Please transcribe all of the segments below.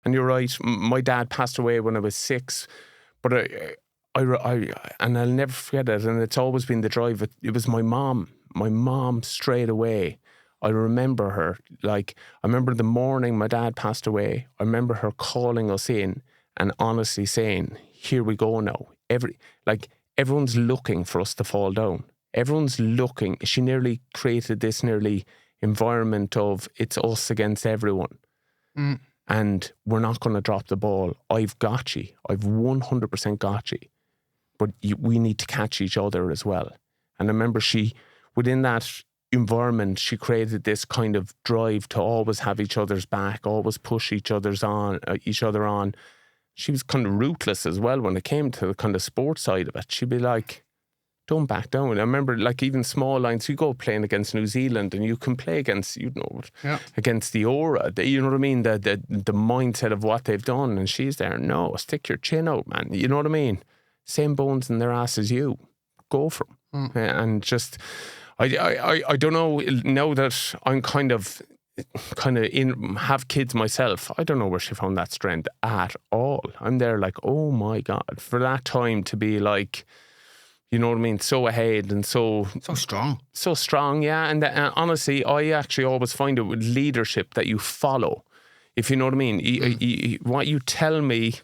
And you're right, my dad passed away when I was 6, but I and I'll never forget it, and it's always been the drive. It was my mom straight away. I remember her, like, I remember the morning my dad passed away, I remember her calling us in and honestly saying, here we go now. Everyone's looking for us to fall down. Everyone's looking. She nearly created this environment of it's us against everyone. And we're not going to drop the ball. I've got you. I've 100% got you. But we need to catch each other as well. And I remember within that environment, she created this kind of drive to always have each other's back, always push each other on. She was kind of ruthless as well when it came to the kind of sports side of it. She'd be like, don't back down. I remember, like, even small lines, you go playing against New Zealand and you can play against, against the aura, you know what I mean? The mindset of what they've done. And she's there, no, stick your chin out, man. You know what I mean? Same bones in their ass as you. Go for them. And just, I don't know, now that I'm kind of have kids myself, I don't know where she found that strength at all. I'm there like, oh my God, for that time to be like, you know what I mean, so ahead and so strong. So strong, yeah. And honestly, I actually always find it with leadership that you follow, if you know what I mean. What you tell me,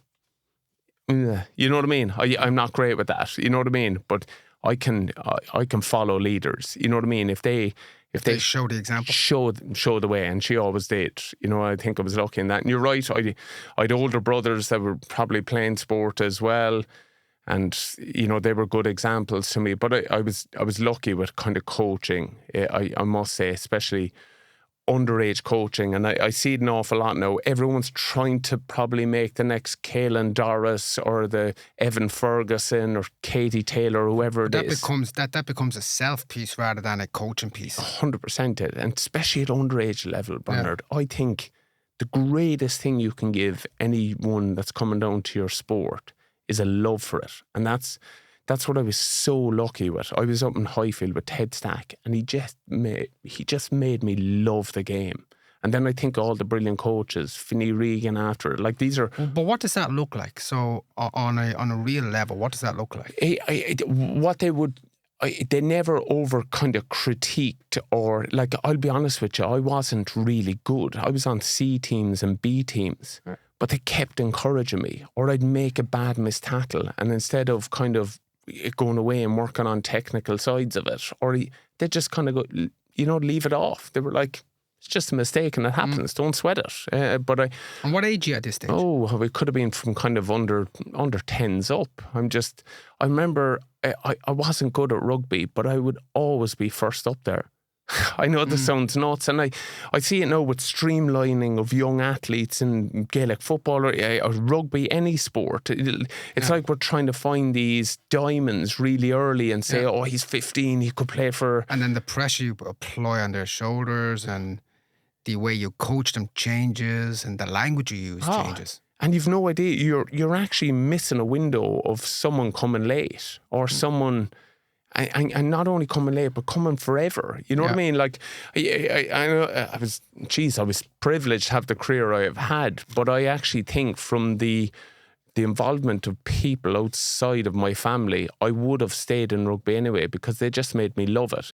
you know what I mean? I'm not great with that, you know what I mean? But I can follow leaders, you know what I mean? If they show the example, show the way, and she always did. You know, I think I was lucky in that. And you're right, I had older brothers that were probably playing sport as well, and you know, they were good examples to me. But I was lucky with kind of coaching. I must say, especially underage coaching, and I see it an awful lot now. Everyone's trying to probably make the next Caelan Doris or the Evan Ferguson or Katie Taylor, whoever it is. That becomes a self piece rather than a coaching piece. 100% it, and especially at underage level, Bernard. I think the greatest thing you can give anyone that's coming down to your sport is a love for it, and that's what I was so lucky with. I was up in Highfield with Ted Stack, and he just made me love the game. And then I think all the brilliant coaches, Finney Regan after, like, these are... But what does that look like? So on a real level, what does that look like? They never over kind of critiqued, or, like, I'll be honest with you, I wasn't really good. I was on C teams and B teams, but they kept encouraging me. Or I'd make a bad mistackle, and instead of kind of going away and working on technical sides of it, or they just kind of go, you know, leave it off. They were like, it's just a mistake and it happens, don't sweat it. And what age are you at this stage? Oh, it could have been from kind of under 10s up. I remember I wasn't good at rugby, but I would always be first up there. I know this sounds nuts, and I see it now with streamlining of young athletes in Gaelic football or rugby, any sport. It's like we're trying to find these diamonds really early and say, oh, he's 15, he could play for... And then the pressure you apply on their shoulders, and the way you coach them changes, and the language you use changes. And you've no idea, you're actually missing a window of someone coming late, or someone... And not only coming late, but coming forever. You know what I mean? Like, I was privileged to have the career I have had, but I actually think from the involvement of people outside of my family, I would have stayed in rugby anyway, because they just made me love it.